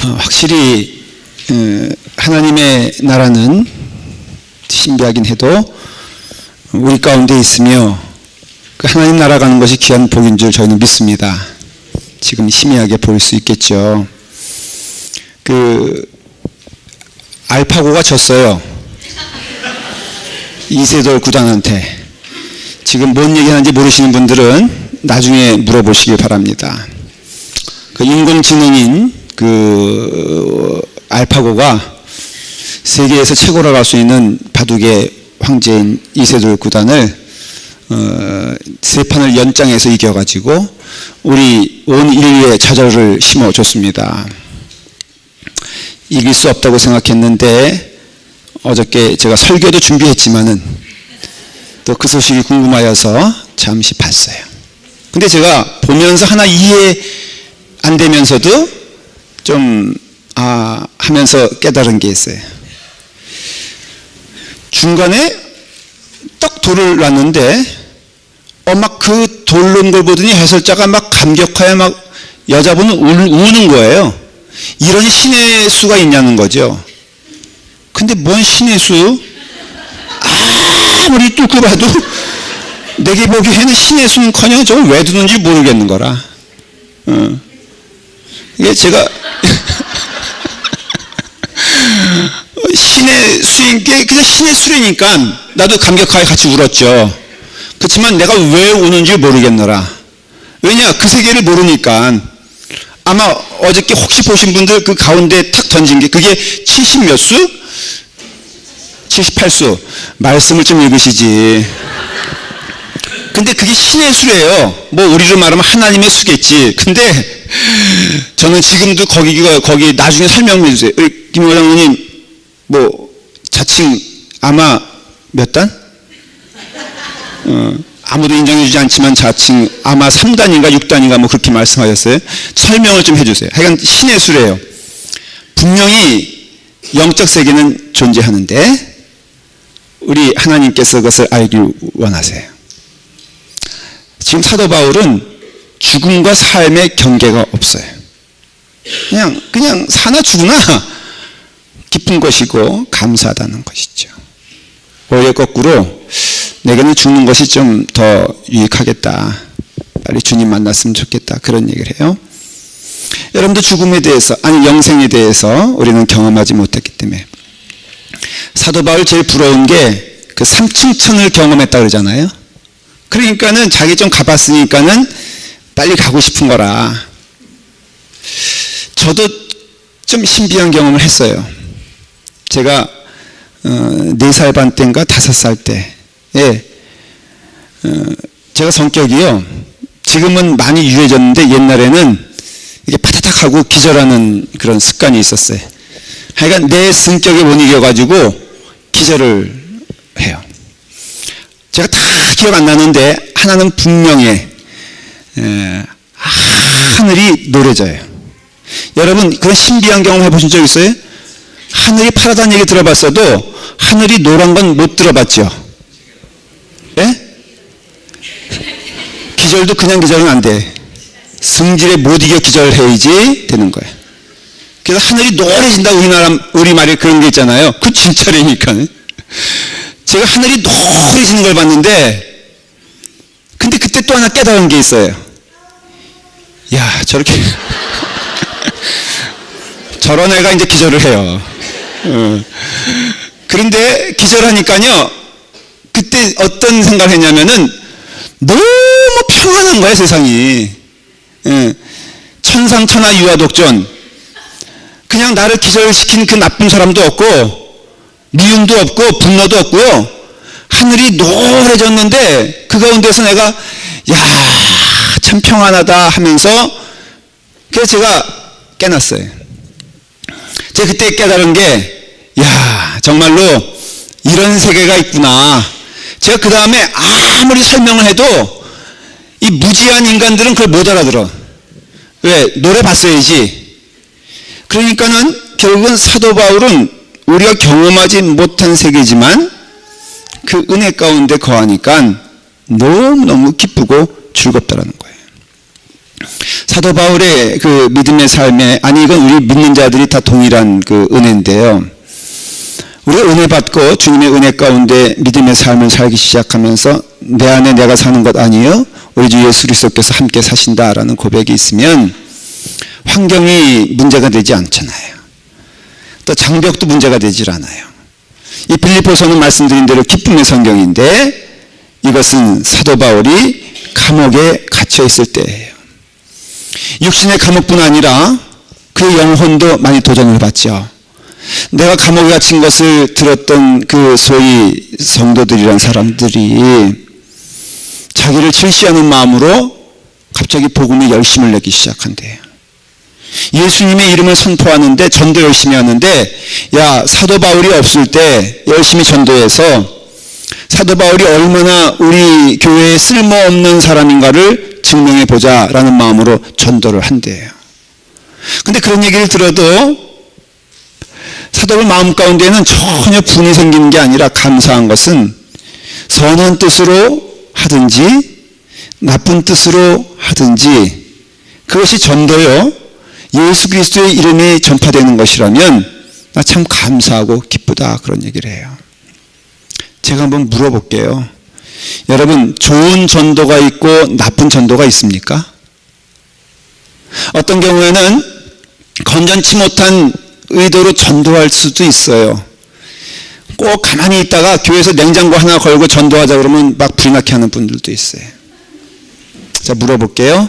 확실히 하나님의 나라는 신비하긴 해도 우리 가운데 있으며 그 하나님 나라 가는 것이 귀한 복인 줄 저희는 믿습니다. 지금 희미하게 보일 수 있겠죠. 알파고가 졌어요. 이세돌 구단한테. 지금 뭔 얘기하는지 모르시는 분들은 나중에 물어보시기 바랍니다. 인공지능인 알파고가 세계에서 최고로 갈 수 있는 바둑의 황제인 이세돌 구단을 3판을 연장해서 이겨가지고 우리 온 인류에 좌절을 심어줬습니다. 이길 수 없다고 생각했는데 어저께 제가 설교도 준비했지만은 또 그 소식이 궁금하여서 잠시 봤어요. 근데 제가 보면서 하나 이해 안 되면서도 좀 하면서 깨달은 게 있어요. 중간에 딱 돌을 놨는데 막 그 돌 놓은 걸 보더니 해설자가 막 감격하여 막 여자분은 우는 거예요. 이런 신의 수가 있냐는 거죠. 근데 뭔 신의 수? 아무리 뚫고 봐도 내게 보기에는 신의 수는커녕 저걸 왜 두는지 모르겠는 거라. 이게 제가 신의 수인 게 그냥 신의 수라니까 나도 감격하게 같이 울었죠. 그렇지만 내가 왜 우는지 모르겠노라. 왜냐, 그 세계를 모르니까. 아마 어저께 혹시 보신 분들 그 가운데 탁 던진 게 그게 70 몇 수? 78수. 말씀을 좀 읽으시지. 근데 그게 신의 수래요. 뭐 우리로 말하면 하나님의 수겠지. 근데 저는 지금도 거기 나중에 설명해 주세요. 김 회장님 뭐 자칭 아마 몇 단? 아무도 인정해 주지 않지만 자칭 아마 3단인가 6단인가 뭐 그렇게 말씀하셨어요. 설명을 좀 해주세요. 하여간 신의 수래요. 분명히 영적 세계는 존재하는데 우리 하나님께서 그것을 알기 원하세요. 지금 사도 바울은 죽음과 삶의 경계가 없어요. 그냥 사나 죽으나 기쁜 것이고 감사하다는 것이죠. 오히려 거꾸로 내게는 죽는 것이 좀 더 유익하겠다. 빨리 주님 만났으면 좋겠다. 그런 얘기를 해요. 여러분도 죽음에 대해서, 영생에 대해서 우리는 경험하지 못했기 때문에. 사도 바울 제일 부러운 게 그 3층 천을 경험했다 그러잖아요. 그러니까는 자기 좀 가봤으니까는 빨리 가고 싶은 거라. 저도 좀 신비한 경험을 했어요. 제가 4살 반 때인가 5살 때에 제가 성격이요. 지금은 많이 유해졌는데 옛날에는 이게 파타닥 하고 기절하는 그런 습관이 있었어요. 하여간 내 성격에 못 이겨가지고 기절을 해요. 제가 다 기억 안 나는데 하나는 분명해. 하늘이 노래져요. 여러분 그런 신비한 경험 해보신 적 있어요? 하늘이 파랗다는 얘기 들어봤어도 하늘이 노란 건 못 들어봤죠? 네? 기절도 그냥 기절은 안 돼. 승질에 못 이겨 기절해야지 되는 거예요. 그래서 하늘이 노래진다 우리말에 그런 게 있잖아요. 그 진짜라니까. 제가 하늘이 노래지는 걸 봤는데 근데 그때 또 하나 깨달은 게 있어요. 야, 저렇게 저런 애가 이제 기절을 해요. 그런데 기절하니까요 그때 어떤 생각을 했냐면은 너무 평안한 거야 세상이. 천상천하 유아독존. 그냥 나를 기절시킨 그 나쁜 사람도 없고 미움도 없고 분노도 없고요. 하늘이 노래졌는데 그 가운데서 내가 야, 참 평안하다 하면서 그래서 제가 깨났어요. 제가 그때 깨달은 게 야, 정말로 이런 세계가 있구나. 제가 그 다음에 아무리 설명을 해도 이 무지한 인간들은 그걸 못 알아들어. 왜? 노래 봤어야지. 그러니까는 결국은 사도 바울은 우리가 경험하지 못한 세계지만 그 은혜 가운데 거하니까 너무너무 기쁘고 즐겁다라는 거예요. 사도 바울의 그 믿음의 삶에, 아니 이건 우리 믿는 자들이 다 동일한 그 은혜인데요. 우리가 은혜 받고 주님의 은혜 가운데 믿음의 삶을 살기 시작하면서 내 안에 내가 사는 것 아니요 우리 주 예수 그리스도께서 함께 사신다라는 고백이 있으면 환경이 문제가 되지 않잖아요. 또 장벽도 문제가 되질 않아요. 이 빌립보서는 말씀드린 대로 기쁨의 성경인데 이것은 사도 바울이 감옥에 갇혀 있을 때예요. 육신의 감옥뿐 아니라 그 영혼도 많이 도전을 받죠. 내가 감옥에 갇힌 것을 들었던 그 소위 성도들이란 사람들이 자기를 질시하는 마음으로 갑자기 복음에 열심을 내기 시작한대요. 예수님의 이름을 선포하는데 전도 열심히 하는데, 야, 사도 바울이 없을 때 열심히 전도해서 사도 바울이 얼마나 우리 교회에 쓸모없는 사람인가를 증명해 보자라는 마음으로 전도를 한대요. 근데 그런 얘기를 들어도 사도 바울 마음 가운데는 전혀 분이 생기는 게 아니라 감사한 것은 선한 뜻으로 하든지 나쁜 뜻으로 하든지 그것이 전도요 예수 그리스도의 이름이 전파되는 것이라면 나 참 감사하고 기쁘다, 그런 얘기를 해요. 제가 한번 물어볼게요. 여러분, 좋은 전도가 있고 나쁜 전도가 있습니까? 어떤 경우에는 건전치 못한 의도로 전도할 수도 있어요. 꼭 가만히 있다가 교회에서 냉장고 하나 걸고 전도하자 그러면 막 불이 나게 하는 분들도 있어요. 자, 물어볼게요.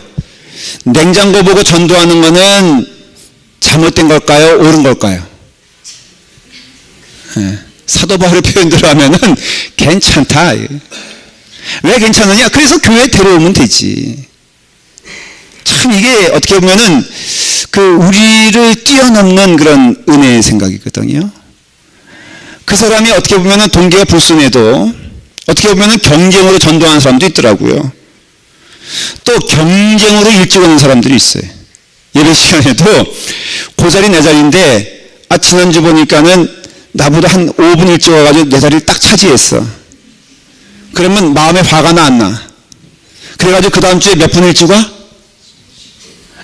냉장고 보고 전도하는 거는 잘못된 걸까요? 옳은 걸까요? 네. 사도 바울의 표현대로 하면은 괜찮다. 왜 괜찮으냐? 그래서 교회에 데려오면 되지. 참 이게 어떻게 보면은 그 우리를 뛰어넘는 그런 은혜의 생각이거든요. 그 사람이 어떻게 보면은 동기가 불순해도 어떻게 보면은 경쟁으로 전도하는 사람도 있더라고요. 또 경쟁으로 일찍 오는 사람들이 있어요. 예배 시간에도 그 자리 내 자리인데, 지난주 보니까는 나보다 한 5분 일찍 와가지고 내 자리를 딱 차지했어. 그러면 마음에 화가 나, 안 나? 그래가지고 그 다음 주에 몇 분 일찍 와?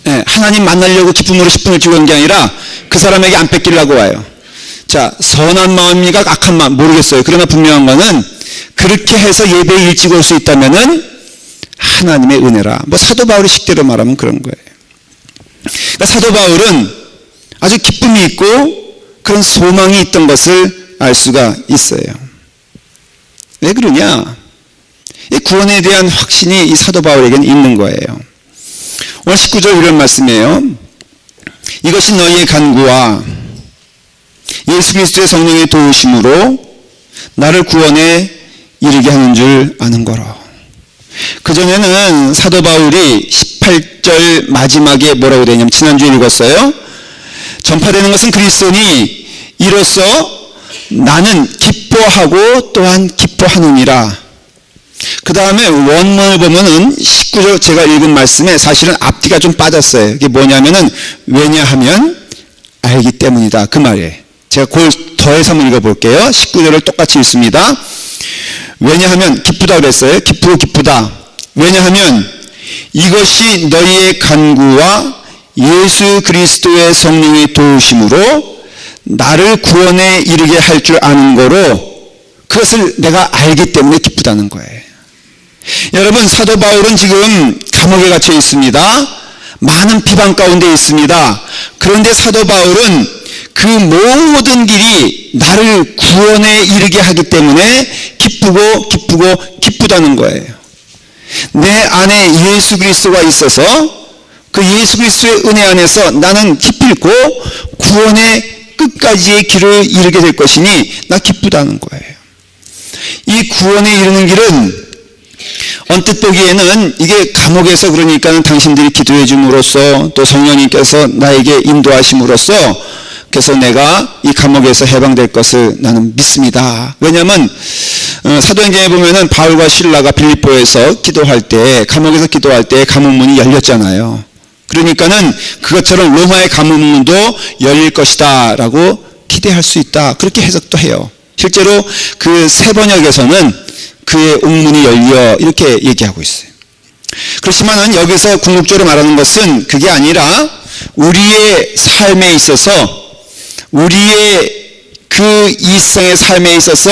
네, 하나님 만나려고 기쁨으로 10분 일찍 온 게 아니라 그 사람에게 안 뺏기려고 와요. 자, 선한 마음입니까? 악한 마음? 모르겠어요. 그러나 분명한 거는 그렇게 해서 예배에 일찍 올 수 있다면은 하나님의 은혜라. 뭐 사도 바울의 식대로 말하면 그런 거예요. 그러니까 사도 바울은 아주 기쁨이 있고 그런 소망이 있던 것을 알 수가 있어요. 왜 그러냐? 이 구원에 대한 확신이 이 사도 바울에게는 있는 거예요. 오늘 19절 이런 말씀이에요. 이것이 너희의 간구와 예수 그리스도의 성령의 도우심으로 나를 구원에 이르게 하는 줄 아는 거라. 그전에는 사도 바울이 18절 마지막에 뭐라고 되냐면, 지난주에 읽었어요. 전파되는 것은 그리스도니 이로써 나는 기뻐하고 또한 기뻐하느니라. 그 다음에 원문을 보면은 19절 제가 읽은 말씀에 사실은 앞뒤가 좀 빠졌어요. 이게 뭐냐면은 왜냐하면 알기 때문이다, 그 말이에요. 제가 그걸 더해서 한번 읽어볼게요. 19절을 똑같이 읽습니다. 왜냐하면 기쁘다 그랬어요. 기쁘고 기쁘다. 왜냐하면 이것이 너희의 간구와 예수 그리스도의 성령의 도우심으로 나를 구원에 이르게 할 줄 아는 거로 그것을 내가 알기 때문에 기쁘다는 거예요. 여러분, 사도 바울은 지금 감옥에 갇혀 있습니다. 많은 비방 가운데 있습니다. 그런데 사도 바울은 그 모든 길이 나를 구원에 이르게 하기 때문에 기쁘고 기쁘고 기쁘다는 거예요. 내 안에 예수 그리스도가 있어서 그 예수 그리스도의 은혜 안에서 나는 기필코 구원의 끝까지의 길을 이르게 될 것이니 나 기쁘다는 거예요. 이 구원에 이르는 길은 언뜻 보기에는 이게 감옥에서, 그러니까는 당신들이 기도해 줌으로써 또 성령님께서 나에게 인도하심으로써 그래서 내가 이 감옥에서 해방될 것을 나는 믿습니다. 왜냐하면 사도행전에 보면은 바울과 실라가 빌립보에서 기도할 때, 감옥에서 기도할 때 감옥문이 열렸잖아요. 그러니까는 그것처럼 로마의 감옥문도 열릴 것이다 라고 기대할 수 있다, 그렇게 해석도 해요. 실제로 그 세 번역에서는 그의 옥문이 열려 이렇게 얘기하고 있어요. 그렇지만은 여기서 궁극적으로 말하는 것은 그게 아니라 우리의 삶에 있어서, 우리의 그 이생의 삶에 있어서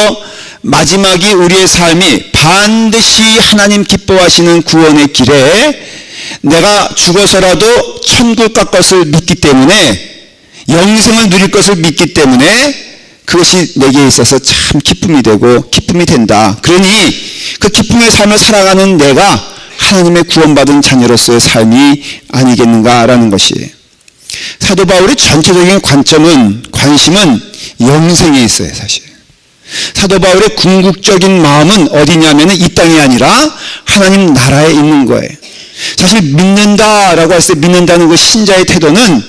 마지막이 우리의 삶이 반드시 하나님 기뻐하시는 구원의 길에 내가 죽어서라도 천국 갈 것을 믿기 때문에, 영생을 누릴 것을 믿기 때문에 그것이 내게 있어서 참 기쁨이 되고 기쁨이 된다. 그러니 그 기쁨의 삶을 살아가는 내가 하나님의 구원받은 자녀로서의 삶이 아니겠는가라는 것이에요. 사도 바울의 전체적인 관심은 영생에 있어요. 사실 사도 바울의 궁극적인 마음은 어디냐면 이 땅이 아니라 하나님 나라에 있는 거예요. 사실 믿는다라고 했을 때 믿는다는 그 신자의 태도는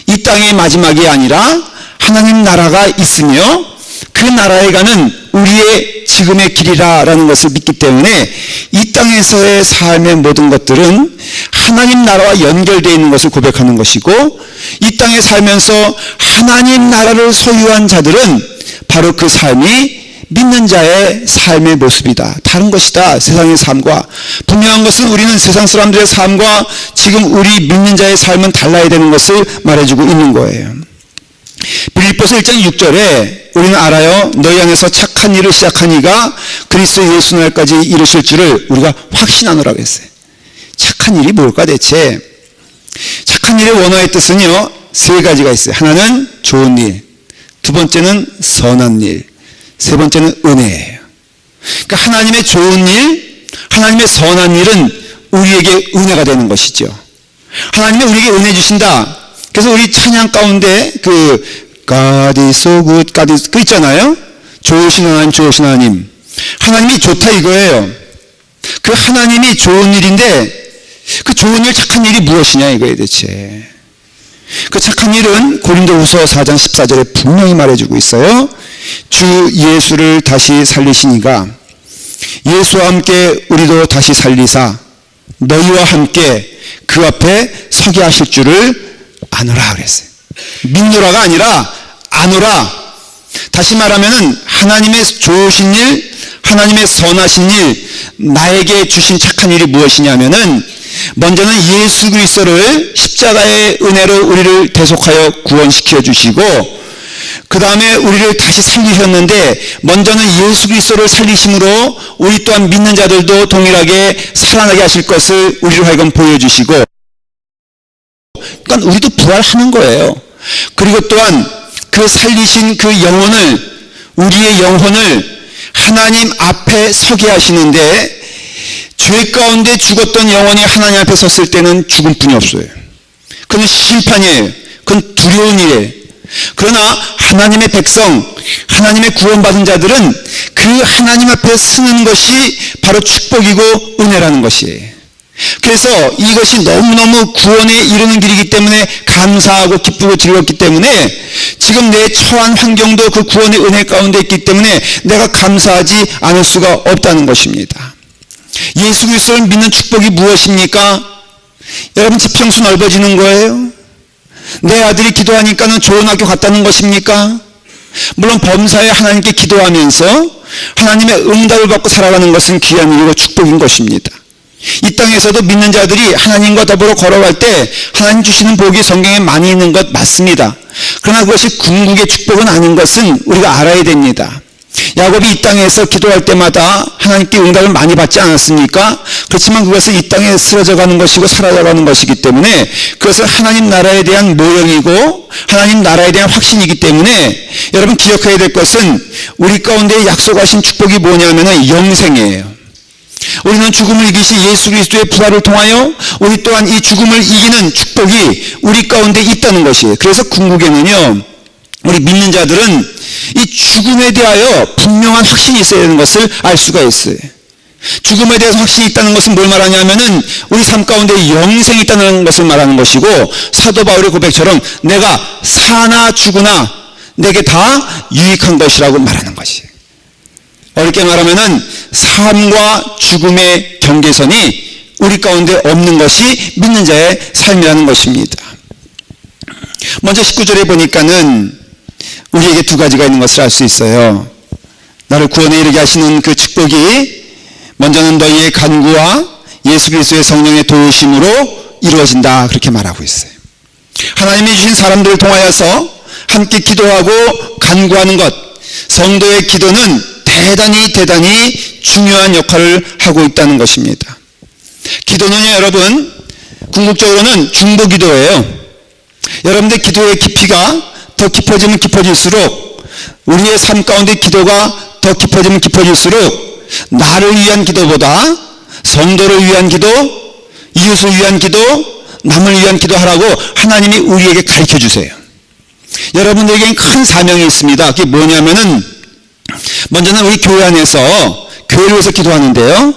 이 땅의 마지막이 아니라 하나님 나라가 있으며 그 나라에 가는 우리의 지금의 길이라는 것을 믿기 때문에 이 땅에서의 삶의 모든 것들은 하나님 나라와 연결되어 있는 것을 고백하는 것이고, 이 땅에 살면서 하나님 나라를 소유한 자들은 바로 그 삶이 믿는 자의 삶의 모습이다. 다른 것이다. 세상의 삶과. 분명한 것은 우리는 세상 사람들의 삶과 지금 우리 믿는 자의 삶은 달라야 되는 것을 말해주고 있는 거예요. 빌립보서 1장 6절에 우리는 알아요. 너희 안에서 착한 일을 시작한 이가 그리스도 예수 날까지 이르실 줄을 우리가 확신하노라고 했어요. 착한 일이 뭘까 대체? 착한 일의 원어의 뜻은요, 세 가지가 있어요. 하나는 좋은 일, 두 번째는 선한 일, 세 번째는 은혜예요. 그러니까 하나님의 좋은 일, 하나님의 선한 일은 우리에게 은혜가 되는 것이죠. 하나님이 우리에게 은혜 주신다. 그래서 우리 찬양 가운데 God is so good, God is, 그 있잖아요. 좋으신 하나님, 좋으신 하나님. 하나님이 좋다 이거예요. 그 하나님이 좋은 일인데 그 좋은 일, 착한 일이 무엇이냐 이거예요 대체. 그 착한 일은 고린도후서 4장 14절에 분명히 말해주고 있어요. 주 예수를 다시 살리시니가 예수와 함께 우리도 다시 살리사 너희와 함께 그 앞에 서게 하실 줄을 아노라 그랬어요. 믿노라가 아니라 아노라. 다시 말하면은 하나님의 좋으신 일, 하나님의 선하신 일, 나에게 주신 착한 일이 무엇이냐면은 먼저는 예수 그리스도를 십자가의 은혜로 우리를 대속하여 구원시켜 주시고, 그 다음에 우리를 다시 살리셨는데 먼저는 예수 그리스도를 살리심으로 우리 또한 믿는 자들도 동일하게 살아나게 하실 것을 우리로 하여금 보여주시고, 그러니까 우리도 부활하는 거예요. 그리고 또한 그 살리신 그 영혼을, 우리의 영혼을 하나님 앞에 서게 하시는데, 죄 가운데 죽었던 영혼이 하나님 앞에 섰을 때는 죽음뿐이 없어요. 그건 심판이에요. 그건 두려운 일이에요. 그러나 하나님의 백성, 하나님의 구원받은 자들은 그 하나님 앞에 서는 것이 바로 축복이고 은혜라는 것이에요. 그래서 이것이 너무너무 구원에 이르는 길이기 때문에 감사하고 기쁘고 즐겁기 때문에 지금 내 처한 환경도 그 구원의 은혜 가운데 있기 때문에 내가 감사하지 않을 수가 없다는 것입니다. 예수 그리스도를 믿는 축복이 무엇입니까? 여러분 지평수 넓어지는 거예요? 내 아들이 기도하니까는 좋은 학교 갔다는 것입니까? 물론 범사에 하나님께 기도하면서 하나님의 응답을 받고 살아가는 것은 귀한 일이고 축복인 것입니다. 이 땅에서도 믿는 자들이 하나님과 더불어 걸어갈 때 하나님 주시는 복이 성경에 많이 있는 것 맞습니다. 그러나 그것이 궁극의 축복은 아닌 것은 우리가 알아야 됩니다. 야곱이 이 땅에서 기도할 때마다 하나님께 응답을 많이 받지 않았습니까? 그렇지만 그것은 이 땅에 쓰러져 가는 것이고 사라져 가는 것이기 때문에 그것은 하나님 나라에 대한 모형이고 하나님 나라에 대한 확신이기 때문에 여러분 기억해야 될 것은 우리 가운데 약속하신 축복이 뭐냐면 영생이에요. 우리는 죽음을 이기신 예수 그리스도의 부활을 통하여 우리 또한 이 죽음을 이기는 축복이 우리 가운데 있다는 것이에요. 그래서 궁극에는요, 우리 믿는 자들은 이 죽음에 대하여 분명한 확신이 있어야 되는 것을 알 수가 있어요. 죽음에 대해서 확신이 있다는 것은 뭘 말하냐면은 우리 삶 가운데 영생이 있다는 것을 말하는 것이고, 사도 바울의 고백처럼 내가 사나 죽으나 내게 다 유익한 것이라고 말하는 것이에요. 어렵게 말하면은 삶과 죽음의 경계선이 우리 가운데 없는 것이 믿는 자의 삶이라는 것입니다. 먼저 19절에 보니까는 우리에게 두 가지가 있는 것을 알 수 있어요. 나를 구원에 이르게 하시는 그 축복이 먼저는 너희의 간구와 예수 그리스도의 성령의 도우심으로 이루어진다, 그렇게 말하고 있어요. 하나님이 주신 사람들을 통하여서 함께 기도하고 간구하는 것, 성도의 기도는 대단히 중요한 역할을 하고 있다는 것입니다. 기도는요, 여러분, 궁극적으로는 중보 기도예요. 여러분들 기도의 깊이가 더 깊어지면 깊어질수록, 우리의 삶 가운데 기도가 더 깊어지면 깊어질수록 나를 위한 기도보다 성도를 위한 기도, 이웃을 위한 기도, 남을 위한 기도하라고 하나님이 우리에게 가르쳐 주세요. 여러분들에게는 큰 사명이 있습니다. 그게 뭐냐면은, 먼저는 우리 교회 안에서 교회를 위해서 기도하는데요,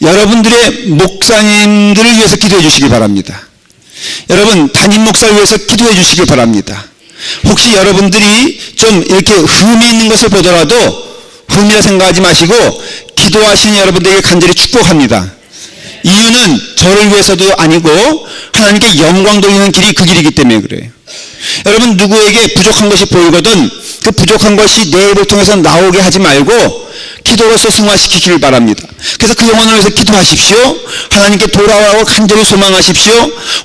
여러분들의 목사님들을 위해서 기도해 주시기 바랍니다. 여러분 담임 목사를 위해서 기도해 주시기 바랍니다. 혹시 여러분들이 좀 이렇게 흠이 있는 것을 보더라도 흠이라 생각하지 마시고 기도하시는 여러분들에게 간절히 축복합니다. 이유는 저를 위해서도 아니고 하나님께 영광 돌리는 길이 그 길이기 때문에 그래요. 여러분 누구에게 부족한 것이 보이거든 그 부족한 것이 내 입을 통해서 나오게 하지 말고 기도로서 승화시키기를 바랍니다. 그래서 그 영혼을 위해서 기도하십시오. 하나님께 돌아오라고 간절히 소망하십시오.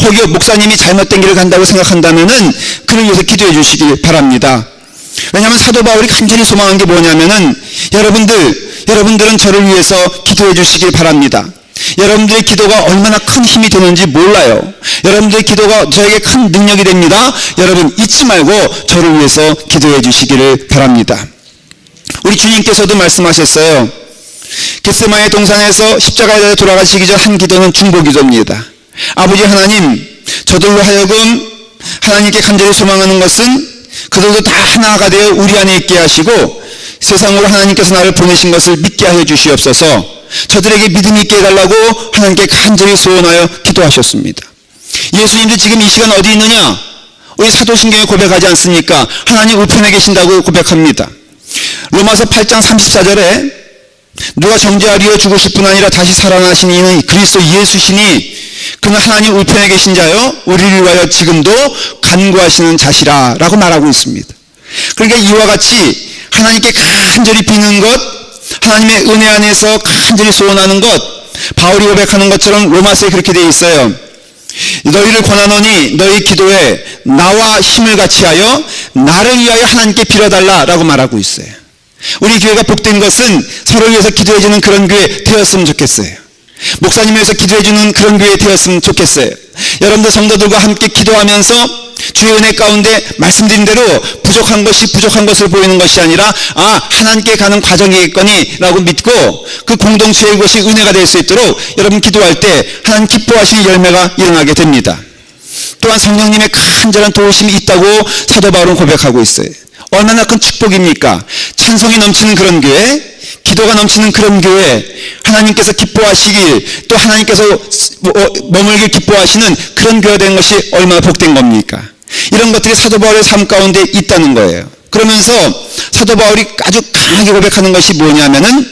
혹여 목사님이 잘못된 길을 간다고 생각한다면은 그를 위해서 기도해 주시기 바랍니다. 왜냐하면 사도 바울이 간절히 소망한 게 뭐냐면은 여러분들은 저를 위해서 기도해 주시길 바랍니다. 여러분들의 기도가 얼마나 큰 힘이 되는지 몰라요. 여러분들의 기도가 저에게 큰 능력이 됩니다. 여러분 잊지 말고 저를 위해서 기도해 주시기를 바랍니다. 우리 주님께서도 말씀하셨어요. 겟세마네 동산에서 십자가에 돌아가시기 전 한 기도는 중보 기도입니다. 아버지 하나님, 저들로 하여금 하나님께 간절히 소망하는 것은 그들도 다 하나가 되어 우리 안에 있게 하시고 세상으로 하나님께서 나를 보내신 것을 믿게 하여 주시옵소서. 저들에게 믿음 있게 해달라고 하나님께 간절히 소원하여 기도하셨습니다. 예수님도 지금 이 시간 어디 있느냐? 우리 사도신경에 고백하지 않습니까? 하나님 우편에 계신다고 고백합니다. 로마서 8장 34절에 누가 정죄하리요 죽으실 뿐 아니라 다시 살아나신 이는 그리스도 예수시니 그는 하나님 우편에 계신 자요 우리를 위하여 지금도 간구하시는 자시라 라고 말하고 있습니다. 그러니까 이와 같이 하나님께 간절히 비는 것, 하나님의 은혜 안에서 간절히 소원하는 것, 바울이 고백하는 것처럼 로마서에 그렇게 되어 있어요. 너희를 권하노니 너희 기도에 나와 힘을 같이하여 나를 위하여 하나님께 빌어달라 라고 말하고 있어요. 우리 교회가 복된 것은 서로를 위해서 기도해주는 그런 교회 되었으면 좋겠어요. 목사님을 위해서 기도해주는 그런 교회 되었으면 좋겠어요. 여러분들 성도들과 함께 기도하면서 주의 은혜 가운데 말씀드린 대로 부족한 것을 보이는 것이 아니라 하나님께 가는 과정이겠거니 라고 믿고 그 공동체의 것이 은혜가 될 수 있도록 여러분 기도할 때 하나님 기뻐하시는 열매가 일어나게 됩니다. 또한 성령님의 간절한 도우심이 있다고 사도 바울은 고백하고 있어요. 얼마나 큰 축복입니까? 찬송이 넘치는 그런 교회, 기도가 넘치는 그런 교회, 하나님께서 기뻐하시길, 또 하나님께서 머물길 기뻐하시는 그런 교회가 된 것이 얼마나 복된 겁니까? 이런 것들이 사도 바울의 삶 가운데 있다는 거예요. 그러면서 사도 바울이 아주 강하게 고백하는 것이 뭐냐면은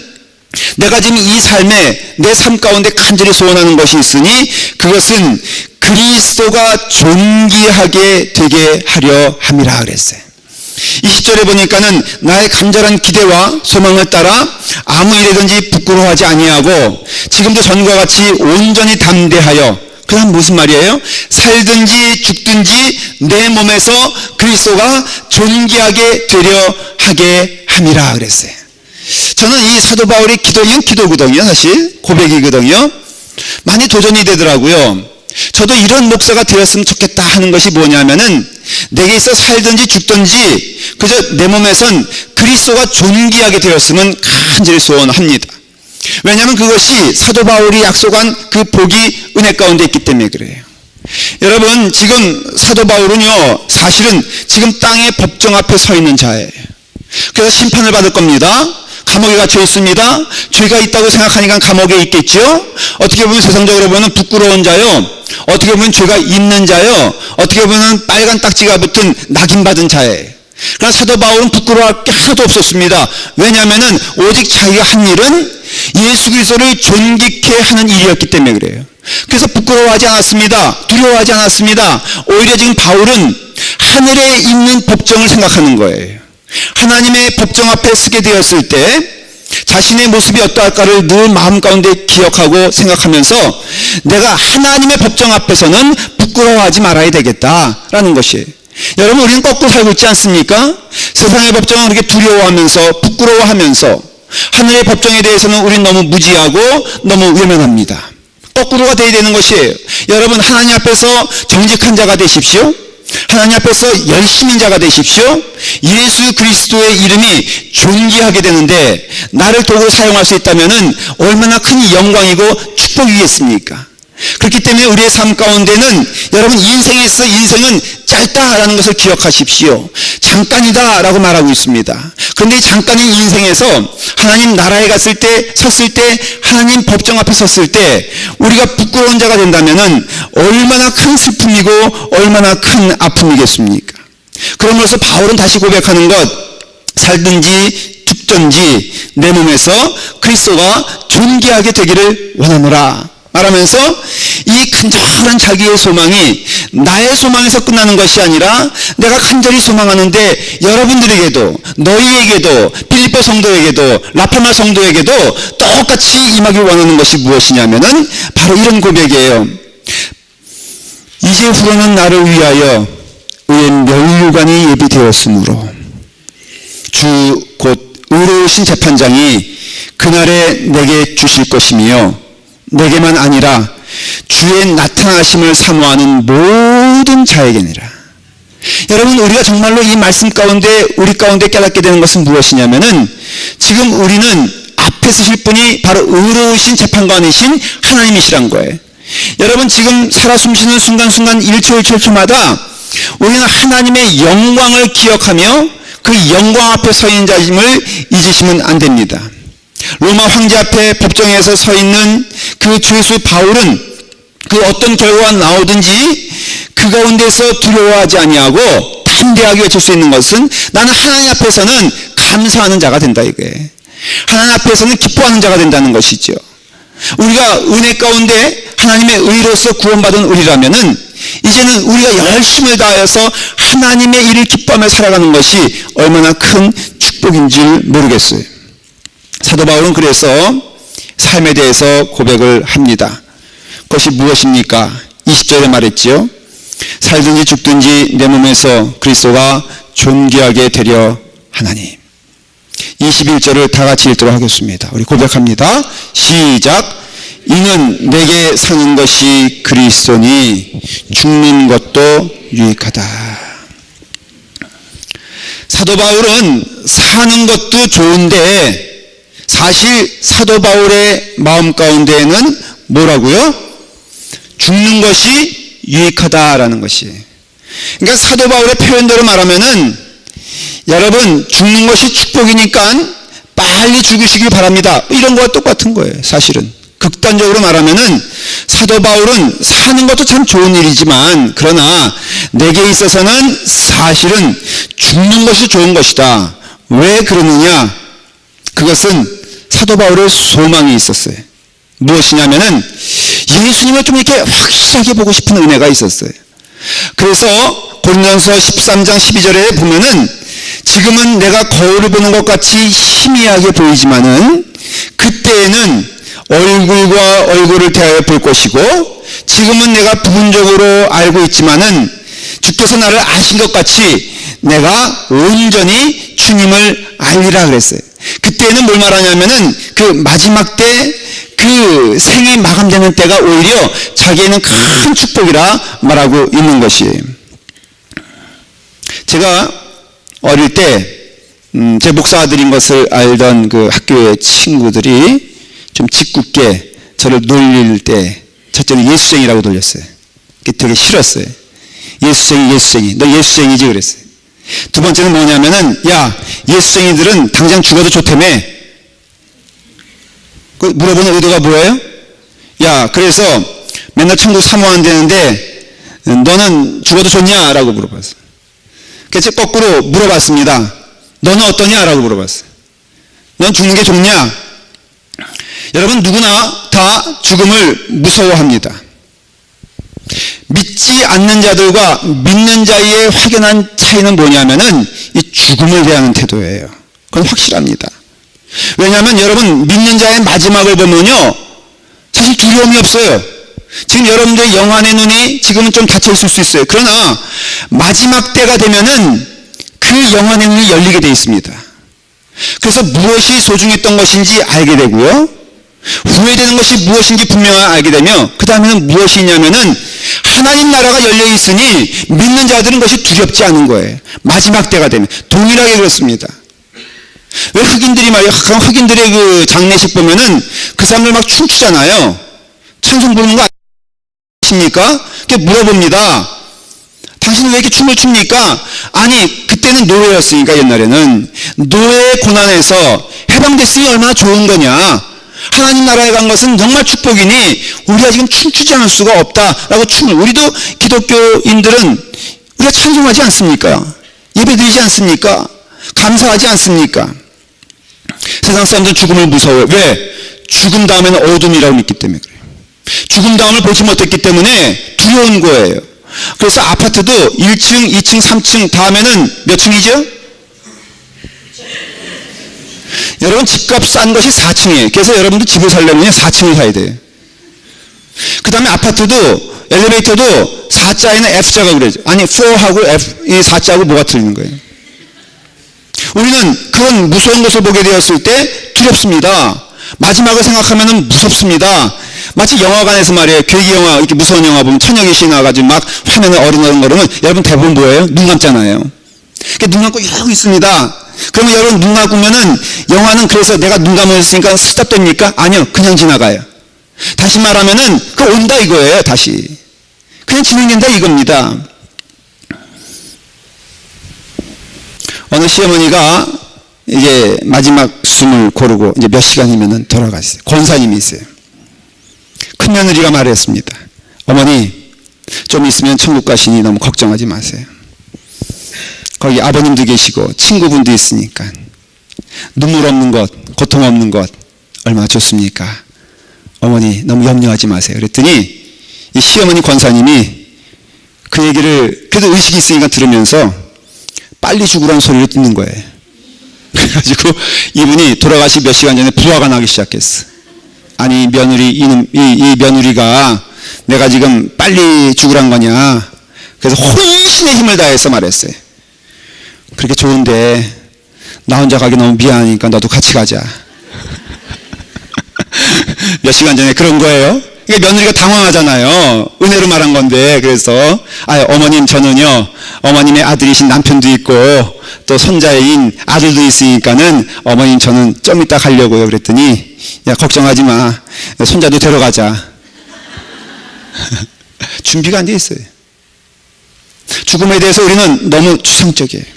내가 지금 이 삶에 내 삶 가운데 간절히 소원하는 것이 있으니 그것은 그리스도가 존귀하게 되게 하려 함이라 그랬어요. 20절에 보니까는 나의 간절한 기대와 소망을 따라 아무 일이든지 부끄러워하지 아니하고 지금도 전과 같이 온전히 담대하여, 그럼 무슨 말이에요? 살든지 죽든지 내 몸에서 그리스도가 존귀하게 되려 하게 함이라 그랬어요. 저는 이 사도 바울의 기도는 기도거든요. 사실 고백이거든요. 많이 도전이 되더라고요. 저도 이런 목사가 되었으면 좋겠다 하는 것이 뭐냐면은 내게 있어 살든지 죽든지 그저 내 몸에선 그리스도가 존귀하게 되었으면 간절히 소원합니다. 왜냐하면 그것이 사도 바울이 약속한 그 복이 은혜 가운데 있기 때문에 그래요. 여러분 지금 사도 바울은요 사실은 지금 땅의 법정 앞에 서 있는 자예요. 그래서 심판을 받을 겁니다. 감옥에 갇혀 있습니다. 죄가 있다고 생각하니까 감옥에 있겠죠. 어떻게 보면 세상적으로 보면 부끄러운 자요, 어떻게 보면 죄가 있는 자요, 어떻게 보면 빨간 딱지가 붙은 낙인받은 자예요. 그러나 사도 바울은 부끄러워할 게 하나도 없었습니다. 왜냐하면 오직 자기가 한 일은 예수 그리스도를 존귀케 하는 일이었기 때문에 그래요. 그래서 부끄러워하지 않았습니다. 두려워하지 않았습니다. 오히려 지금 바울은 하늘에 있는 법정을 생각하는 거예요. 하나님의 법정 앞에 서게 되었을 때 자신의 모습이 어떠할까를 늘 마음 가운데 기억하고 생각하면서 내가 하나님의 법정 앞에서는 부끄러워하지 말아야 되겠다라는 것이에요. 여러분, 우리는 거꾸로 살고 있지 않습니까? 세상의 법정은 그렇게 두려워하면서 부끄러워하면서 하늘의 법정에 대해서는 우리는 너무 무지하고 너무 외면합니다. 거꾸로가 되어야 되는 것이에요. 여러분, 하나님 앞에서 정직한 자가 되십시오. 하나님 앞에서 열심인 자가 되십시오. 예수 그리스도의 이름이 존귀하게 되는데 나를 도구 사용할 수 있다면 얼마나 큰 영광이고 축복이겠습니까? 그렇기 때문에 우리의 삶 가운데는 여러분, 인생은 짧다라는 것을 기억하십시오. 잠깐이다라고 말하고 있습니다. 그런데 이 잠깐인 인생에서 하나님 나라에 섰을 때 하나님 법정 앞에 섰을 때 우리가 부끄러운 자가 된다면 얼마나 큰 슬픔이고 얼마나 큰 아픔이겠습니까? 그러면서 바울은 다시 고백하는 것, 살든지 죽든지 내 몸에서 그리스도가 존귀하게 되기를 원하노라 말하면서 이 간절한 자기의 소망이 나의 소망에서 끝나는 것이 아니라 내가 간절히 소망하는데 여러분들에게도, 너희에게도, 필리포 성도에게도, 라파마 성도에게도 똑같이 임하길 원하는 것이 무엇이냐면은 바로 이런 고백이에요. 이제 후로는 나를 위하여 의의 멸류관이 예비되었으므로 주 곧 의로우신 재판장이 그날에 내게 주실 것이며 내게만 아니라 주의 나타나심을 사모하는 모든 자에게니라. 여러분, 우리가 정말로 이 말씀 가운데 우리 가운데 깨닫게 되는 것은 무엇이냐면은 지금 우리는 앞에 서실 분이 바로 의로우신 재판관이신 하나님이시란 거예요. 여러분, 지금 살아 숨쉬는 순간순간 1초 1초마다 우리는 하나님의 영광을 기억하며 그 영광 앞에 서 있는 자임을 잊으시면 안 됩니다. 로마 황제 앞에 법정에서 서 있는 그 죄수 바울은 그 어떤 결과가 나오든지 그 가운데서 두려워하지 아니하고 담대하게 외칠 수 있는 것은 나는 하나님 앞에서는 감사하는 자가 된다 이거예요. 하나님 앞에서는 기뻐하는 자가 된다는 것이죠. 우리가 은혜 가운데 하나님의 의로서 구원받은 우리라면은 이제는 우리가 열심을 다해서 하나님의 일을 기뻐하며 살아가는 것이 얼마나 큰 축복인 줄 모르겠어요. 사도 바울은 그래서 삶에 대해서 고백을 합니다. 그것이 무엇입니까? 20절에 말했지요. 살든지 죽든지 내 몸에서 그리스도가 존귀하게 되려 하나니. 21절을 다 같이 읽도록 하겠습니다. 우리 고백합니다. 시작. 이는 내게 사는 것이 그리스도니 죽는 것도 유익하다. 사도 바울은 사는 것도 좋은데 사실 사도 바울의 마음 가운데에는 뭐라고요? 죽는 것이 유익하다라는 것이. 그러니까 사도 바울의 표현대로 말하면은 여러분, 죽는 것이 축복이니까 빨리 죽으시길 바랍니다. 이런 거와 똑같은 거예요. 사실은 극단적으로 말하면은 사도 바울은 사는 것도 참 좋은 일이지만 그러나 내게 있어서는 사실은 죽는 것이 좋은 것이다. 왜 그러느냐? 그것은 사도 바울의 소망이 있었어요. 무엇이냐면은 예수님을 좀 이렇게 확실하게 보고 싶은 은혜가 있었어요. 그래서 고린도전서 13장 12절에 보면은 지금은 내가 거울을 보는 것 같이 희미하게 보이지만은 그때에는 얼굴과 얼굴을 대하여 볼 것이고 지금은 내가 부분적으로 알고 있지만은 주께서 나를 아신 것 같이 내가 온전히 주님을 알리라 그랬어요. 그때는 뭘 말하냐면은 그 마지막 때 그 생이 마감되는 때가 오히려 자기에는 큰 축복이라 말하고 있는 것이에요. 제가 어릴 때 제 목사 아들인 것을 알던 그 학교의 친구들이 좀 짓궂게 저를 놀릴 때 첫째는 예수쟁이라고 놀렸어요. 그게 되게 싫었어요. 예수쟁이 너 예수쟁이지 그랬어요. 두 번째는 뭐냐면은 야, 예수쟁이들은 당장 죽어도 좋다며. 그 물어보는 의도가 뭐예요? 야, 그래서 맨날 천국 사모한다는데 너는 죽어도 좋냐? 라고 물어봤어요. 그래서 거꾸로 물어봤습니다. 너는 어떠냐? 라고 물어봤어요. 넌 죽는 게 좋냐? 여러분, 누구나 다 죽음을 무서워합니다. 믿지 않는 자들과 믿는 자의 확연한 차이는 뭐냐면은 이 죽음을 대하는 태도예요. 그건 확실합니다. 왜냐하면 여러분 믿는 자의 마지막을 보면요 사실 두려움이 없어요. 지금 여러분들의 영안의 눈이 지금은 좀 닫혀 있을 수 있어요. 그러나 마지막 때가 되면은 그 영안의 눈이 열리게 되어 있습니다. 그래서 무엇이 소중했던 것인지 알게 되고요, 후회되는 것이 무엇인지 분명히 알게 되며, 그 다음에는 무엇이 있냐면은 하나님 나라가 열려 있으니 믿는 자들은 것이 두렵지 않은 거예요. 마지막 때가 되면 동일하게 그렇습니다. 왜 흑인들이 말이야, 흑인들의 그 장례식 보면은 그 사람들 막 춤추잖아요. 찬송 부르는 거 아십니까? 그게 물어봅니다. 당신은 왜 이렇게 춤을 춥니까? 아니, 그때는 노예였으니까, 옛날에는 노예의 고난에서 해방됐으니 얼마나 좋은 거냐. 하나님 나라에 간 것은 정말 축복이니 우리가 지금 춤추지 않을 수가 없다라고 춤을, 우리도 기독교인들은 우리가 찬송하지 않습니까? 예배드리지 않습니까? 감사하지 않습니까? 세상 사람들은 죽음을 무서워요. 왜? 죽음 다음에는 어둠이라고 믿기 때문에 그래요. 죽음 다음을 보지 못했기 때문에 두려운 거예요. 그래서 아파트도 1층, 2층, 3층 다음에는 몇 층이죠? 여러분 집값 싼 것이 4층이에요. 그래서 여러분들 집을 살려면 4층을 사야 돼요. 그 다음에 아파트도 엘리베이터도 4자에는 F자가 그러죠. 아니 4하고 F, 이 4자하고 뭐가 틀리는 거예요? 우리는 그런 무서운 것을 보게 되었을 때 두렵습니다. 마지막을 생각하면 무섭습니다. 마치 영화관에서 말이에요. 괴기 영화, 이렇게 무서운 영화 보면 천여 귀신이 나와가지고 막 화면에 어른어른거리면 여러분 대부분 뭐예요? 눈 감잖아요. 그러니까 눈 감고 이러고 있습니다. 그러면 여러분 눈 감으면은 영화는 그래서 내가 눈 감았으니까 스탑됩니까? 아니요. 그냥 지나가요. 다시 말하면은 그 온다 이거예요. 다시. 그냥 진행된다 이겁니다. 어느 시어머니가 이제 마지막 숨을 고르고 이제 몇 시간이면은 돌아가셨어요. 권사님이 있어요. 큰 며느리가 말했습니다. 어머니, 좀 있으면 천국 가시니 너무 걱정하지 마세요. 거기 아버님도 계시고 친구분도 있으니까 눈물 없는 것, 고통 없는 것 얼마나 좋습니까? 어머니 너무 염려하지 마세요. 그랬더니 이 시어머니 권사님이 그 얘기를 그래도 의식이 있으니까 들으면서 빨리 죽으라는 소리를 듣는 거예요. 그래가지고 이분이 돌아가시 몇 시간 전에 부화가 나기 시작했어. 아니 며느리 이 며느리가 내가 지금 빨리 죽으란 거냐. 그래서 혼신의 힘을 다해서 말했어요. 그렇게 좋은데 나 혼자 가기 너무 미안하니까 너도 같이 가자. 몇 시간 전에 그런 거예요. 그러니까 며느리가 당황하잖아요. 은혜로 말한 건데. 그래서 어머님 저는요 어머님의 아들이신 남편도 있고 또 손자인 아들도 있으니까는 어머님 저는 좀 이따 가려고요. 그랬더니 야 걱정하지 마. 손자도 데려가자. 준비가 안 돼 있어요. 죽음에 대해서 우리는 너무 추상적이에요.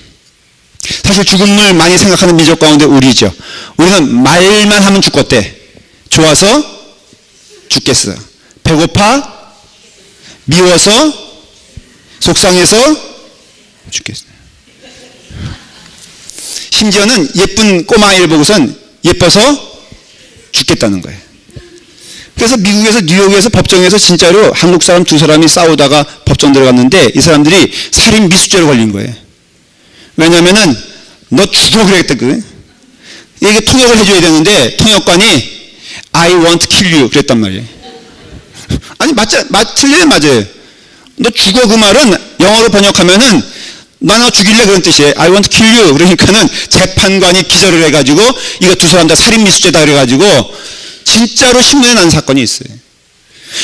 사실 죽음을 많이 생각하는 민족 가운데 우리죠. 우리는 말만 하면 죽겠대. 좋아서 죽겠어. 배고파? 미워서? 속상해서? 죽겠어. 심지어는 예쁜 꼬마아이를 보고선 예뻐서 죽겠다는 거예요. 그래서 미국에서 뉴욕에서 법정에서 진짜로 한국 사람 두 사람이 싸우다가 법정 들어갔는데 이 사람들이 살인 미수죄로 걸린 거예요. 왜냐면은 너 죽어 그랬다 그래. 이게 통역을 해줘야 되는데 통역관이 I want to kill you 그랬단 말이에요. 아니 틀려요 맞아요. 너 죽어 그 말은 영어로 번역하면은 나 죽일래 그런 뜻이에요. I want to kill you 그러니까는 재판관이 기절을 해가지고 이거 두 사람 다 살인 미수죄다 그래가지고 진짜로 신문에 난 사건이 있어요.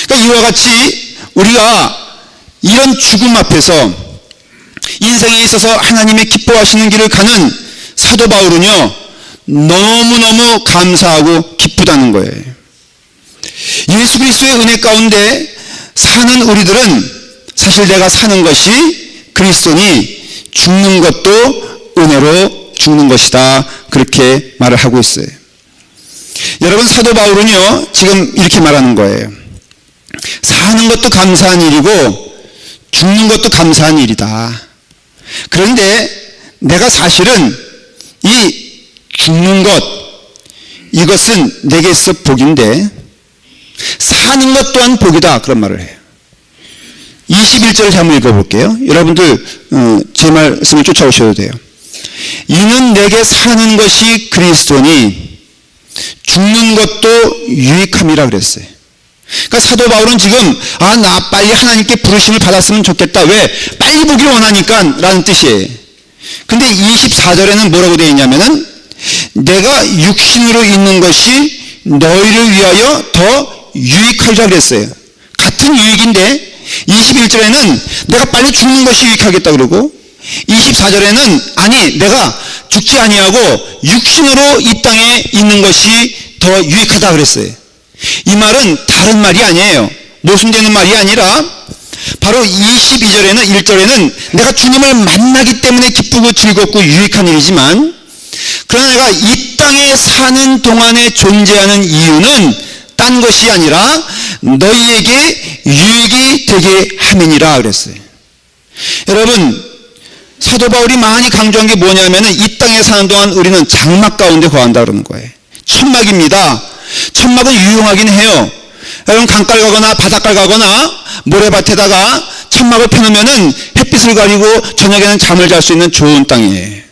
그러니까 이와 같이 우리가 이런 죽음 앞에서 인생에 있어서 하나님의 기뻐하시는 길을 가는 사도 바울은요 너무너무 감사하고 기쁘다는 거예요. 예수 그리스도의 은혜 가운데 사는 우리들은 사실 내가 사는 것이 그리스도니 죽는 것도 은혜로 죽는 것이다 그렇게 말을 하고 있어요. 여러분 사도 바울은요 지금 이렇게 말하는 거예요. 사는 것도 감사한 일이고 죽는 것도 감사한 일이다. 그런데 내가 사실은 이 죽는 것 이것은 내게 있어 복인데 사는 것 또한 복이다 그런 말을 해요. 21절을 한번 읽어볼게요. 여러분들 제 말씀을 쫓아오셔도 돼요. 이는 내게 사는 것이 그리스도니 죽는 것도 유익함이라 그랬어요. 그러니까 사도 바울은 지금 나 빨리 하나님께 부르심을 받았으면 좋겠다. 왜? 빨리 보기를 원하니까 라는 뜻이에요. 근데 24절에는 뭐라고 되어 있냐면은 내가 육신으로 있는 것이 너희를 위하여 더 유익하리라 그랬어요. 같은 유익인데 21절에는 내가 빨리 죽는 것이 유익하겠다 그러고 24절에는 아니 내가 죽지 아니하고 육신으로 이 땅에 있는 것이 더 유익하다 그랬어요. 이 말은 다른 말이 아니에요. 모순되는 말이 아니라 바로 22절에는 1절에는 내가 주님을 만나기 때문에 기쁘고 즐겁고 유익한 일이지만 그러나 내가 이 땅에 사는 동안에 존재하는 이유는 딴 것이 아니라 너희에게 유익이 되게 함이니라 그랬어요. 여러분 사도 바울이 많이 강조한 게 뭐냐면은 이 땅에 사는 동안 우리는 장막 가운데 거한다 그러는 거예요. 천막입니다. 천막은 유용하긴 해요. 여러분 강가를 가거나 바닷가를 가거나 모래밭에다가 천막을 펴놓으면은 햇빛을 가리고 저녁에는 잠을 잘 수 있는 좋은 땅이에요.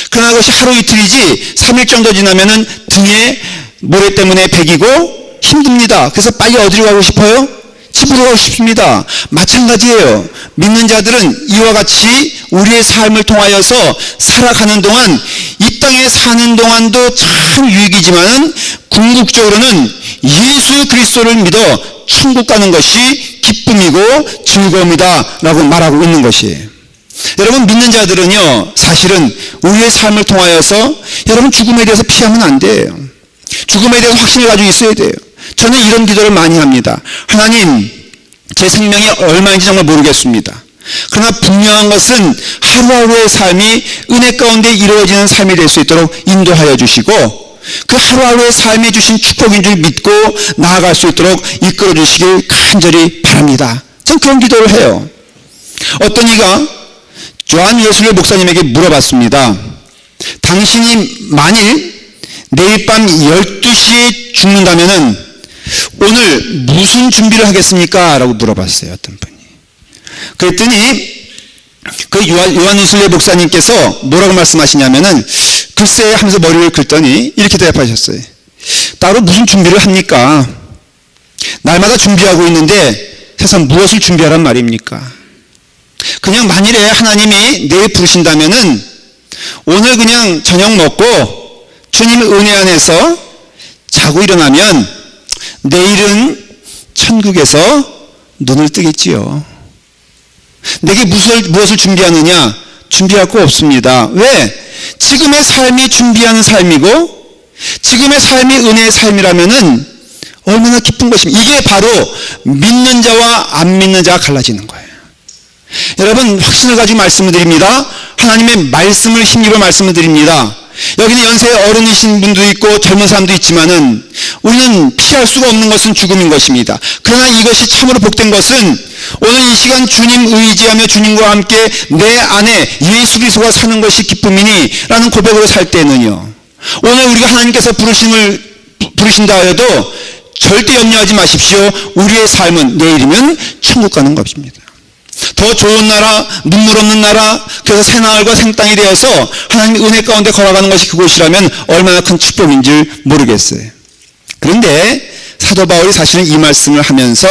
그러나 그것이 하루 이틀이지 3일 정도 지나면은 등에 모래 때문에 배기고 힘듭니다. 그래서 빨리 어디로 가고 싶어요? 집으로 가고 싶습니다. 마찬가지예요. 믿는 자들은 이와 같이 우리의 삶을 통하여서 살아가는 동안 이 땅에 사는 동안도 참 유익이지만은 궁극적으로는 예수 그리스도를 믿어 천국 가는 것이 기쁨이고 즐거움이다 라고 말하고 있는 것이에요. 여러분 믿는 자들은요 사실은 우리의 삶을 통하여서 여러분 죽음에 대해서 피하면 안 돼요. 죽음에 대해서 확신을 가지고 있어야 돼요. 저는 이런 기도를 많이 합니다. 하나님 제 생명이 얼마인지 정말 모르겠습니다. 그러나 분명한 것은 하루하루의 삶이 은혜 가운데 이루어지는 삶이 될 수 있도록 인도하여 주시고 그 하루하루의 삶이 주신 축복인 줄 믿고 나아갈 수 있도록 이끌어 주시길 간절히 바랍니다. 전 그런 기도를 해요. 어떤 이가 요한 예술의 목사님에게 물어봤습니다. 당신이 만일 내일 밤 12시에 죽는다면은 오늘 무슨 준비를 하겠습니까? 라고 물어봤어요. 어떤 분이. 그랬더니 그 요한 예술의 목사님께서 뭐라고 말씀하시냐면은 글쎄 하면서 머리를 긁더니 이렇게 대답하셨어요. 따로 무슨 준비를 합니까? 날마다 준비하고 있는데 세상 무엇을 준비하란 말입니까? 그냥 만일에 하나님이 내일 부르신다면은 오늘 그냥 저녁 먹고 주님의 은혜 안에서 자고 일어나면 내일은 천국에서 눈을 뜨겠지요. 내게 무엇을 준비하느냐? 준비할 거 없습니다. 왜? 지금의 삶이 준비하는 삶이고 지금의 삶이 은혜의 삶이라면은 얼마나 기쁜 것입니까? 이게 바로 믿는 자와 안 믿는 자가 갈라지는 거예요. 여러분 확신을 가지고 말씀을 드립니다. 하나님의 말씀을 힘입어 말씀을 드립니다. 여기는 연세 어른이신 분도 있고 젊은 사람도 있지만은 우리는 피할 수가 없는 것은 죽음인 것입니다. 그러나 이것이 참으로 복된 것은 오늘 이 시간 주님 의지하며 주님과 함께 내 안에 예수 그리스도가 사는 것이 기쁨이니 라는 고백으로 살 때는요 오늘 우리가 하나님께서 부르신다 하여도 절대 염려하지 마십시오. 우리의 삶은 내일이면 천국 가는 것입니다. 더 좋은 나라, 눈물 없는 나라, 그래서 새나을과 생땅이 되어서 하나님의 은혜 가운데 걸어가는 것이 그곳이라면 얼마나 큰 축복인지 모르겠어요. 그런데 사도 바울이 사실은 이 말씀을 하면서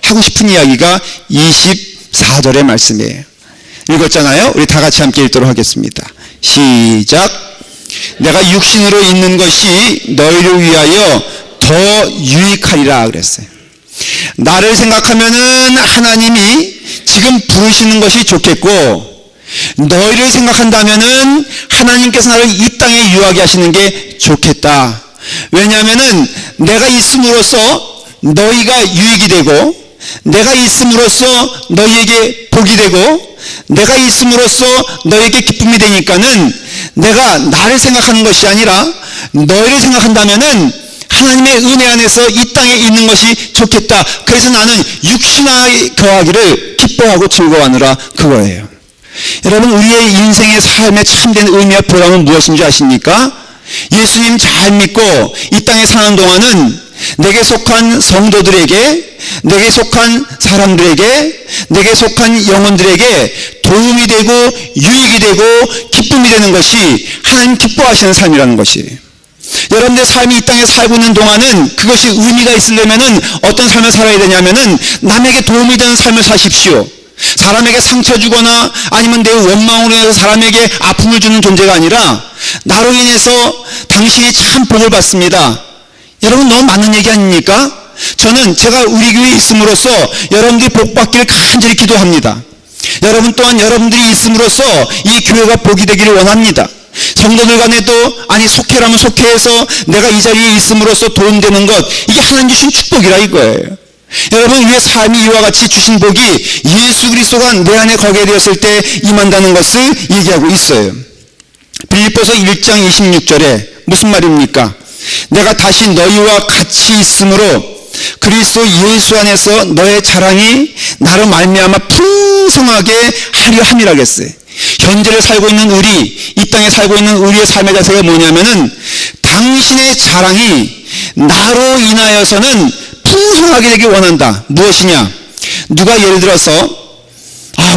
하고 싶은 이야기가 24절의 말씀이에요. 읽었잖아요. 우리 다 같이 함께 읽도록 하겠습니다. 시작. 내가 육신으로 있는 것이 너희를 위하여 더 유익하리라 그랬어요. 나를 생각하면은 하나님이 지금 부르시는 것이 좋겠고 너희를 생각한다면은 하나님께서 나를 이 땅에 유하게 하시는 게 좋겠다. 왜냐하면은 내가 있음으로써 너희가 유익이 되고 내가 있음으로써 너희에게 복이 되고 내가 있음으로써 너희에게 기쁨이 되니까는 내가 나를 생각하는 것이 아니라 너희를 생각한다면은 하나님의 은혜 안에서 이 땅에 있는 것이 좋겠다. 그래서 나는 육신에 거하기를 기뻐하고 즐거워하느라 그거예요. 여러분 우리의 인생의 삶의 참된 의미와 보람은 무엇인지 아십니까? 예수님 잘 믿고 이 땅에 사는 동안은 내게 속한 성도들에게 내게 속한 사람들에게 내게 속한 영혼들에게 도움이 되고 유익이 되고 기쁨이 되는 것이 하나님 기뻐하시는 삶이라는 것이에요. 여러분들의 삶이 이 땅에 살고 있는 동안은 그것이 의미가 있으려면은 어떤 삶을 살아야 되냐면은 남에게 도움이 되는 삶을 사십시오. 사람에게 상처 주거나 아니면 내 원망으로 해서 사람에게 아픔을 주는 존재가 아니라 나로 인해서 당신이 참 복을 받습니다. 여러분 너무 맞는 얘기 아닙니까? 저는 제가 우리 교회에 있음으로써 여러분들이 복 받기를 간절히 기도합니다. 여러분 또한 여러분들이 있음으로써 이 교회가 복이 되기를 원합니다. 성도들 간에도 아니 속회라면 속회에서 내가 이 자리에 있음으로써 도움되는 것, 이게 하나님 주신 축복이라 이거예요. 여러분 우리의 삶이 이와 같이 주신 복이 예수 그리스도가 내 안에 거하게 되었을 때 임한다는 것을 얘기하고 있어요. 빌립보서 1장 26절에 무슨 말입니까? 내가 다시 너희와 같이 있으므로 그리스도 예수 안에서 너의 자랑이 나로 말미암아 풍성하게 하려 함이라 했어요. 현재를 살고 있는 우리, 이 땅에 살고 있는 우리의 삶의 자세가 뭐냐면은 당신의 자랑이 나로 인하여서는 풍성하게 되길 원한다. 무엇이냐? 누가 예를 들어서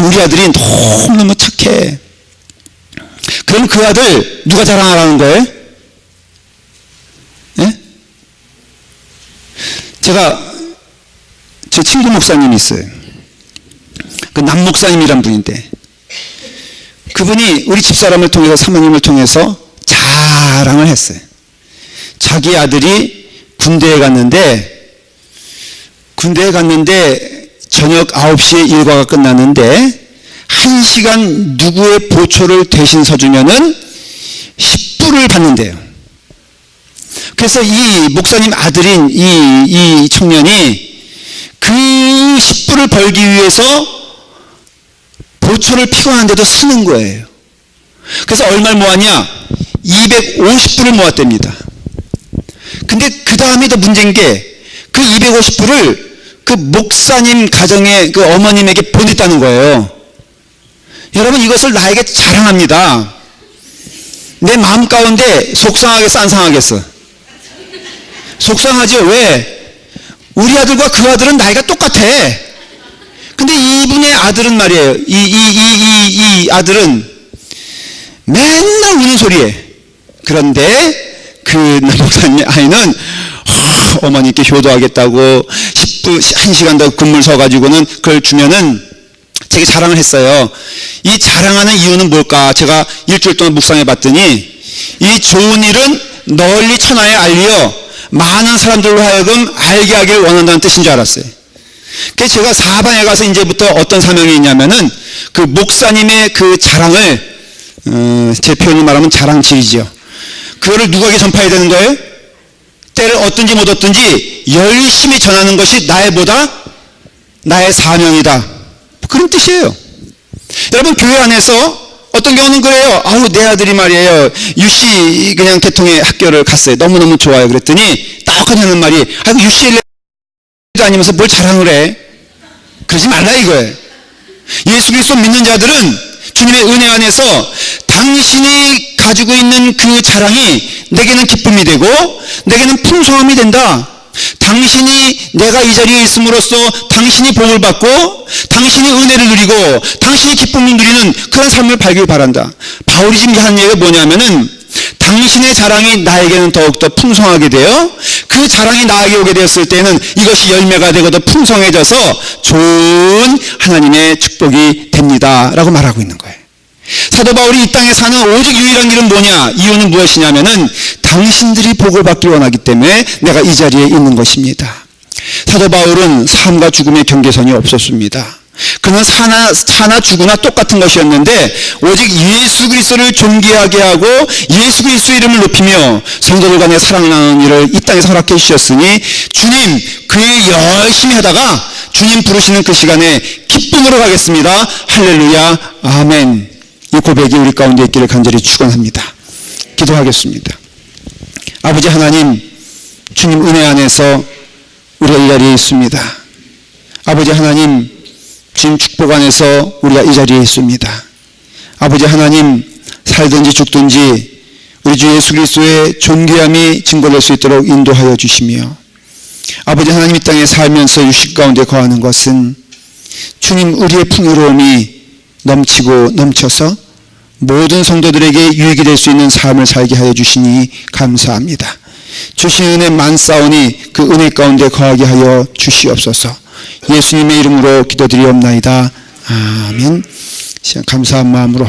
우리 아들이 너무너무 착해. 그럼 그 아들 누가 자랑하라는 거예요? 예? 제가 제 친구 목사님이 있어요. 그 남 목사님이란 분인데 그분이 우리 집사람을 통해서 사모님을 통해서 자랑을 했어요. 자기 아들이 군대에 갔는데 저녁 9시에 일과가 끝났는데 1시간 누구의 보초를 대신 서주면은 10불을 받는데요. 그래서 이 목사님 아들인 이 청년이 그 10불을 벌기 위해서 보초를 피곤한데도 쓰는 거예요. 그래서 얼마를 모았냐? 250불을 모았답니다. 근데 그 다음에 더 문제인 게 그 250불을 그 목사님 가정의 그 어머님에게 보냈다는 거예요. 여러분 이것을 나에게 자랑합니다. 내 마음 가운데 속상하겠어 안 상하겠어? 속상하죠. 왜? 우리 아들과 그 아들은 나이가 똑같아. 근데 이분의 아들은 말이에요. 이 아들은 맨날 우는 소리에. 그런데 그 목사님 아이는 어머니께 효도하겠다고 1시간 더 근무를 서가지고는 그걸 주면은 되게 자랑을 했어요. 이 자랑하는 이유는 뭘까? 제가 일주일 동안 묵상해 봤더니 이 좋은 일은 널리 천하에 알려 많은 사람들로 하여금 알게 하길 원한다는 뜻인 줄 알았어요. 그래서 제가 사방에 가서 이제부터 어떤 사명이 있냐면은 그 목사님의 그 자랑을 제 표현을 말하면 자랑질이죠. 그거를 누구에게 전파해야 되는 거예요? 때를 얻든지 못 얻든지 열심히 전하는 것이 나의 사명이다. 그런 뜻이에요. 여러분 교회 안에서 어떤 경우는 그래요. 내 아들이 말이에요. UC 그냥 계통의 학교를 갔어요. 너무너무 좋아요. 그랬더니 떡하니 하는 말이 UCLA 다니면서 뭘 자랑을 해. 그러지 말라 이거예요. 예수 그리스도 믿는 자들은 주님의 은혜 안에서 당신이 가지고 있는 그 자랑이 내게는 기쁨이 되고 내게는 풍성함이 된다. 당신이 내가 이 자리에 있음으로써 당신이 복을 받고 당신이 은혜를 누리고 당신이 기쁨을 누리는 그런 삶을 살길 바란다. 바울이 지금 하는 얘기가 뭐냐면은 당신의 자랑이 나에게는 더욱더 풍성하게 되어 그 자랑이 나에게 오게 되었을 때는 이것이 열매가 되고 더 풍성해져서 좋은 하나님의 축복이 됩니다 라고 말하고 있는 거예요. 사도 바울이 이 땅에 사는 오직 유일한 길은 뭐냐? 이유는 무엇이냐면은 당신들이 복을 받기 원하기 때문에 내가 이 자리에 있는 것입니다. 사도 바울은 삶과 죽음의 경계선이 없었습니다. 그는 사나 죽으나 똑같은 것이었는데 오직 예수 그리스도를 존귀하게 하고 예수 그리스도 이름을 높이며 성도들 간의 사랑을 나누는 일을 이 땅에서 허락해 주셨으니 주님 그 일 열심히 하다가 주님 부르시는 그 시간에 기쁨으로 가겠습니다. 할렐루야 아멘. 이 고백이 우리 가운데 있기를 간절히 축원합니다. 기도하겠습니다. 아버지 하나님, 주님 은혜 안에서 우리가 이 자리에 있습니다. 아버지 하나님, 주님 축복 안에서 우리가 이 자리에 있습니다. 아버지 하나님, 살든지 죽든지 우리 주 예수 그리스도의 존귀함이 증거될 수 있도록 인도하여 주시며, 아버지 하나님 이 땅에 살면서 유식 가운데 거하는 것은 주님 우리의 풍요로움이 넘치고 넘쳐서 모든 성도들에게 유익이 될 수 있는 삶을 살게 하여 주시니 감사합니다. 주신 은혜 많사오니 그 은혜 가운데 거하게 하여 주시옵소서. 예수님의 이름으로 기도드리옵나이다. 아멘. 감사한 마음으로